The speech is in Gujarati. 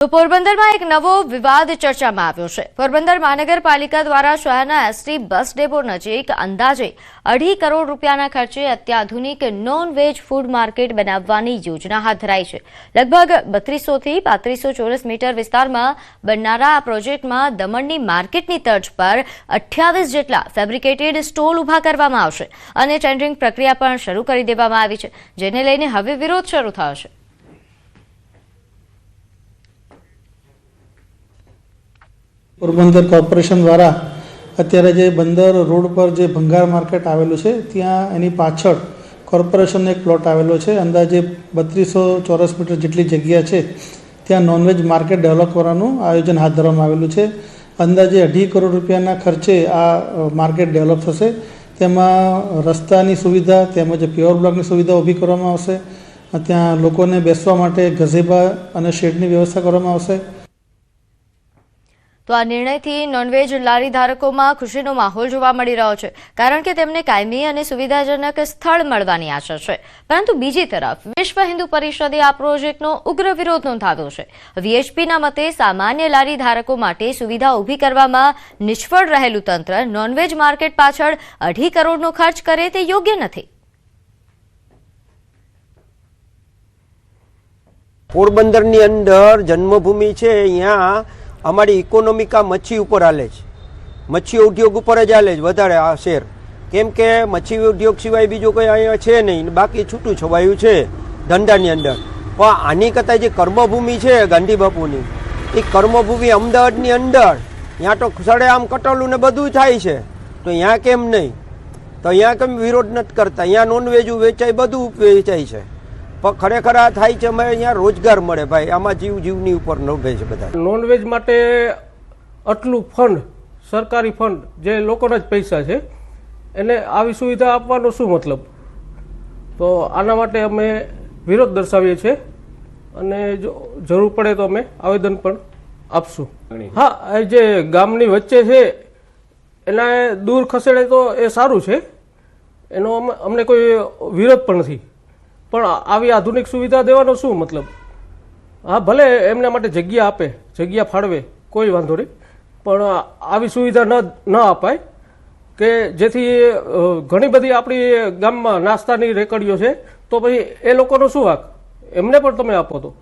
તો પોરબંદરમાં એક નવો વિવાદ ચર્ચામાં આવ્યો છે। પોરબંદર મહાનગરપાલિકા દ્વારા શહેરના એસટી બસ ડેપો નજીક અંદાજે 2.5 કરોડ રૂપિયાના ખર્ચે અત્યાધુનિક નોન વેજ ફૂડ માર્કેટ બનાવવાની યોજના હાથ ધરાઈ છે। લગભગ 3200 થી 3500 ચોરસ મીટર વિસ્તારમાં બનનારા આ પ્રોજેક્ટમાં દમણની માર્કેટની તર્જ પર 28 જેટલા ફેબ્રિકેટેડ સ્ટોલ ઊભા કરવામાં આવશે અને ટેન્ડરિંગ પ્રક્રિયા પણ શરૂ કરી દેવામાં આવી છે, જેને લઈને હવે વિરોધ શરૂ થયો છે। પોરબંદર કોર્પોરેશન દ્વારા અત્યારે જે બંદર રોડ પર જે ભંગાર માર્કેટ આવેલું છે ત્યાં એની પાછળ કોર્પોરેશનનો એક પ્લોટ આવેલો છે। અંદાજે 3200 ચોરસ મીટર જેટલી જગ્યા છે ત્યાં નોનવેજ માર્કેટ ડેવલપ કરવાનું આયોજન હાથ ધરવામાં આવેલું છે। અંદાજે 2.5 કરોડ રૂપિયાના ખર્ચે આ માર્કેટ ડેવલપ થશે। તેમાં રસ્તાની સુવિધા તેમજ પ્યોર બ્લોકની સુવિધા ઊભી કરવામાં આવશે। ત્યાં લોકોને બેસવા માટે ગઝેબા અને શેડની વ્યવસ્થા કરવામાં આવશે। તો આ નિર્ણયથી નોનવેજ લારી ધારકોમાં ખુશીનો માહોલ જોવા મળી રહ્યો છે, કારણ કે તેમને કાયમી અને સુવિધાજનક સ્થળ મળવાની આશા છે। પરંતુ બીજી તરફ વિશ્વ હિન્દુ પરિષદે આ પ્રોજેક્ટનો ઉગ્ર વિરોધ નોંધાવ્યો છે। વીએચપીના મતે સામાન્ય લારી ધારકો માટે સુવિધા ઊભી કરવામાં નિષ્ફળ રહેલું તંત્ર નોનવેજ માર્કેટ પાછળ 2.5 કરોડનો ખર્ચ કરે તે યોગ્ય નથી। પોરબંદરની અંદર જન્મભૂમિ છે, અહીંયા અમારી ઇકોનોમિકા મચ્છી ઉપર હાલે છે, મચ્છી ઉદ્યોગ ઉપર જ હાલે છે વધારે આ શહેર, કેમ કે મચ્છી ઉદ્યોગ સિવાય બીજું કંઈ અહીંયા છે નહીં, બાકી છૂટું છવાયું છે ધંધાની અંદર। પણ આની કરતાં જે કર્મભૂમિ છે ગાંધી બાપુની, એ કર્મભૂમિ અમદાવાદની અંદર, ત્યાં તો સડેઆમ કટોલું ને બધું થાય છે, તો અહીંયા કેમ નહીં? તો અહીંયા કેમ વિરોધ નથી કરતા? અહીંયા નોનવેજ વેચાય, બધું વેચાય છે, પણ ખરેખર આ થાય છે અમે અહીંયા રોજગાર મળે ભાઈ, આમાં જીવની ઉપર નભે છે બધા। નોનવેજ માટે આટલું ફંડ, સરકારી ફંડ જે લોકોના જ પૈસા છે, એને આવી સુવિધા આપવાનો શું મતલબ? તો આના માટે અમે વિરોધ દર્શાવીએ છીએ અને જો જરૂર પડે તો અમે આવેદન પણ આપશું। હા, એ જે ગામની વચ્ચે છે એને દૂર ખસેડે તો એ સારું છે, એનો અમને કોઈ વિરોધ પણ નથી, પણ આવી આધુનિક સુવિધા દેવાનો શું મતલબ? હા, ભલે એમના માટે જગ્યા આપે, જગ્યા ફાળવે, કોઈ વાંધો નહીં, પણ આવી સુવિધા ન અપાય કે જેથી ઘણી બધી આપણી ગામમાં નાસ્તાની રેકડીઓ છે, તો પછી એ લોકોનો શું વાંક? એમને પણ તમે આપો તો